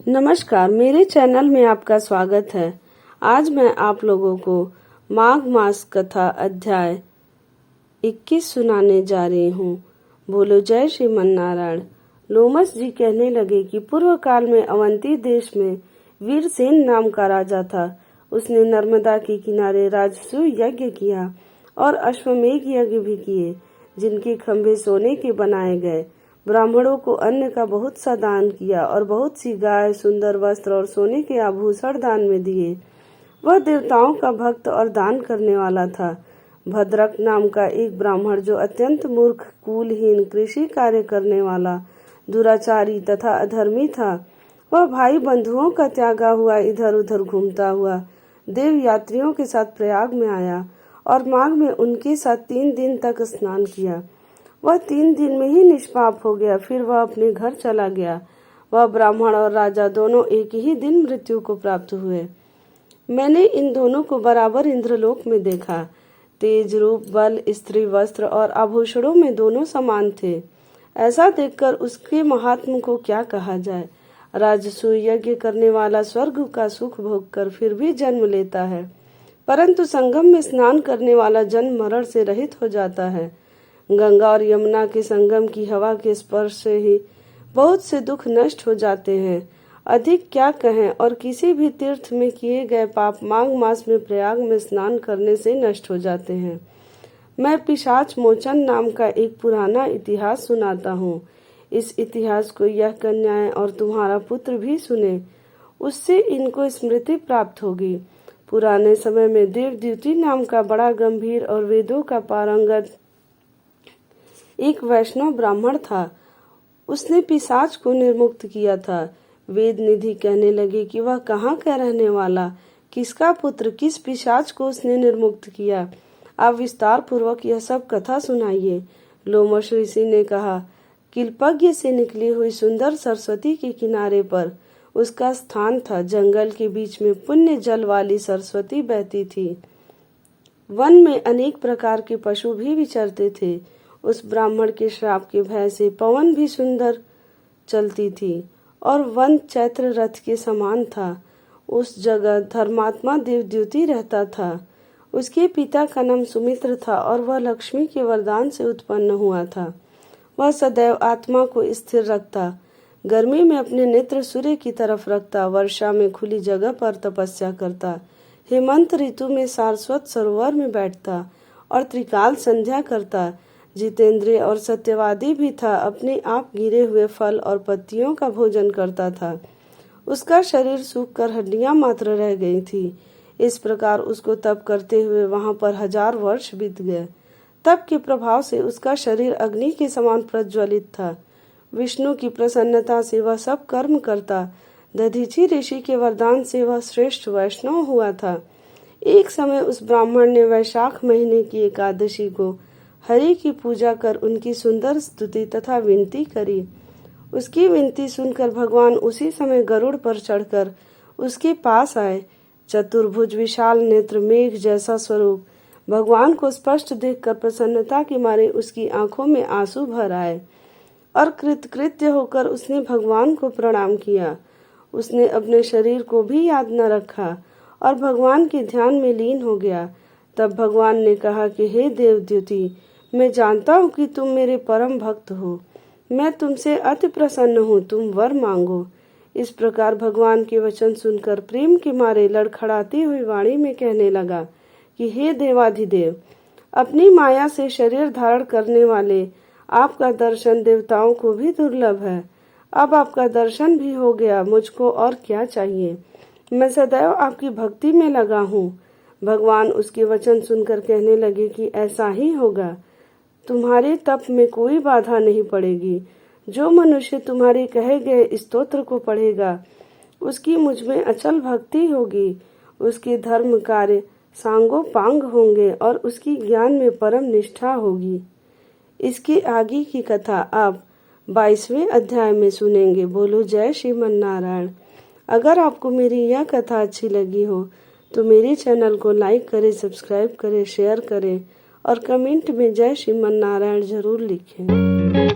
नमस्कार, मेरे चैनल में आपका स्वागत है। आज मैं आप लोगों को माघ मास कथा अध्याय 21 सुनाने जा रही हूँ। बोलो जय श्रीमन नारायण। लोमस जी कहने लगे कि पूर्व काल में अवंती देश में वीरसेन नाम का राजा था। उसने नर्मदा के किनारे राजसूय यज्ञ किया और अश्वमेघ यज्ञ भी किए, जिनके खंभे सोने के बनाए गए। ब्राह्मणों को अन्न का बहुत सा दान किया और बहुत सी गाय, सुंदर वस्त्र और सोने के आभूषण दान में दिए। वह देवताओं का भक्त और दान करने वाला था। भद्रक नाम का एक ब्राह्मण, जो अत्यंत मूर्ख, कुलहीन, कृषि कार्य करने वाला, दुराचारी तथा अधर्मी था, वह भाई बंधुओं का त्यागा हुआ इधर उधर घूमता हुआ देव यात्रियों के साथ प्रयाग में आया और माघ में उनके साथ 3 दिन तक स्नान किया। वह 3 दिन में ही निष्पाप हो गया। फिर वह अपने घर चला गया। वह ब्राह्मण और राजा दोनों एक ही दिन मृत्यु को प्राप्त हुए। मैंने इन दोनों को बराबर इंद्रलोक में देखा। तेज, रूप, बल, स्त्री, वस्त्र और आभूषणों में दोनों समान थे। ऐसा देखकर उसके महात्म को क्या कहा जाए। राजसूय यज्ञ करने वाला स्वर्ग का सुख भोग कर फिर भी जन्म लेता है, परंतु संगम में स्नान करने वाला जन्म मरण से रहित हो जाता है। गंगा और यमुना के संगम की हवा के स्पर्श से ही बहुत से दुख नष्ट हो जाते हैं। अधिक क्या कहें, और किसी भी तीर्थ में किए गए पाप माघ मास में प्रयाग में स्नान करने से नष्ट हो जाते हैं। मैं पिशाच मोचन नाम का एक पुराना इतिहास सुनाता हूँ। इस इतिहास को यह कन्याएं और तुम्हारा पुत्र भी सुने, उससे इनको स्मृति प्राप्त होगी। पुराने समय में देवद्युति नाम का बड़ा गंभीर और वेदों का पारंगत एक वैष्णव ब्राह्मण था। उसने पिशाच को निर्मुक्त किया था। वेद निधि कहने लगे कि वह कहाँ का रहने वाला, किसका पुत्र, किस पिशाच को उसने निर्मुक्त किया। आप विस्तार पूर्वक यह सब कथा सुनाइए। लोमश ऋषि ने कहा, किल्पज्ञ से निकली हुई सुंदर सरस्वती के किनारे पर उसका स्थान था। जंगल के बीच में पुण्य जल वाली सरस्वती बहती थी। वन में अनेक प्रकार के पशु भी विचरते थे। उस ब्राह्मण के श्राप के भय से पवन भी सुंदर चलती थी और वन चैत्र रथ के समान था। उस जगह धर्मात्मा देवद्युति रहता था। उसके पिता का नाम सुमित्र था और वह लक्ष्मी के वरदान से उत्पन्न हुआ था। वह सदैव आत्मा को स्थिर रखता, गर्मी में अपने नेत्र सूर्य की तरफ रखता, वर्षा में खुली जगह पर तपस्या करता, हेमंत ऋतु में सारस्वत सरोवर में बैठता और त्रिकाल संध्या करता। जितेंद्रिय और सत्यवादी भी था। अपने आप गिरे हुए फल और पत्तियों का भोजन करता था। उसका शरीर सूख कर हड्डियां मात्र रह गई थी। इस प्रकार उसको तप करते हुए वहां पर 1000 वर्ष बीत गए। तप के प्रभाव से उसका शरीर अग्नि के समान प्रज्वलित था। विष्णु की प्रसन्नता से वह सब कर्म करता। दधीचि ऋषि के वरदान से वह श्रेष्ठ वैष्णव हुआ था। एक समय उस ब्राह्मण ने वैशाख महीने की एकादशी को हरि की पूजा कर उनकी सुंदर स्तुति तथा विनती करी। उसकी विनती सुनकर भगवान उसी समय गरुड़ पर चढ़कर उसके पास आए। चतुर्भुज, विशाल नेत्र, मेघ जैसा स्वरूप, भगवान को स्पष्ट देखकर प्रसन्नता के मारे उसकी आंखों में आंसू भर आए और कृतकृत्य होकर उसने भगवान को प्रणाम किया। उसने अपने शरीर को भी याद न रखा और भगवान के ध्यान में लीन हो गया। तब भगवान ने कहा कि हे देवद्युति, मैं जानता हूँ कि तुम मेरे परम भक्त हो। मैं तुमसे अति प्रसन्न हूँ, तुम वर मांगो। इस प्रकार भगवान के वचन सुनकर प्रेम के मारे लड़खड़ाती हुई वाणी में कहने लगा कि हे देवाधिदेव, अपनी माया से शरीर धारण करने वाले आपका दर्शन देवताओं को भी दुर्लभ है। अब आपका दर्शन भी हो गया, मुझको और क्या चाहिए। मैं सदैव आपकी भक्ति में लगा हूँ। भगवान उसके वचन सुनकर कहने लगे कि ऐसा ही होगा। तुम्हारे तप में कोई बाधा नहीं पड़ेगी। जो मनुष्य तुम्हारे कहे गए स्तोत्र को पढ़ेगा, उसकी मुझ में अचल भक्ति होगी। उसके धर्म कार्य सांगोपांग होंगे और उसकी ज्ञान में परम निष्ठा होगी। इसकी आगे की कथा आप 22वें अध्याय में सुनेंगे। बोलो जय श्रीमन नारायण। अगर आपको मेरी यह कथा अच्छी लगी हो तो मेरे चैनल को लाइक करें, सब्सक्राइब करें, शेयर करें और कमेंट में जय श्रीमन नारायण जरूर लिखें।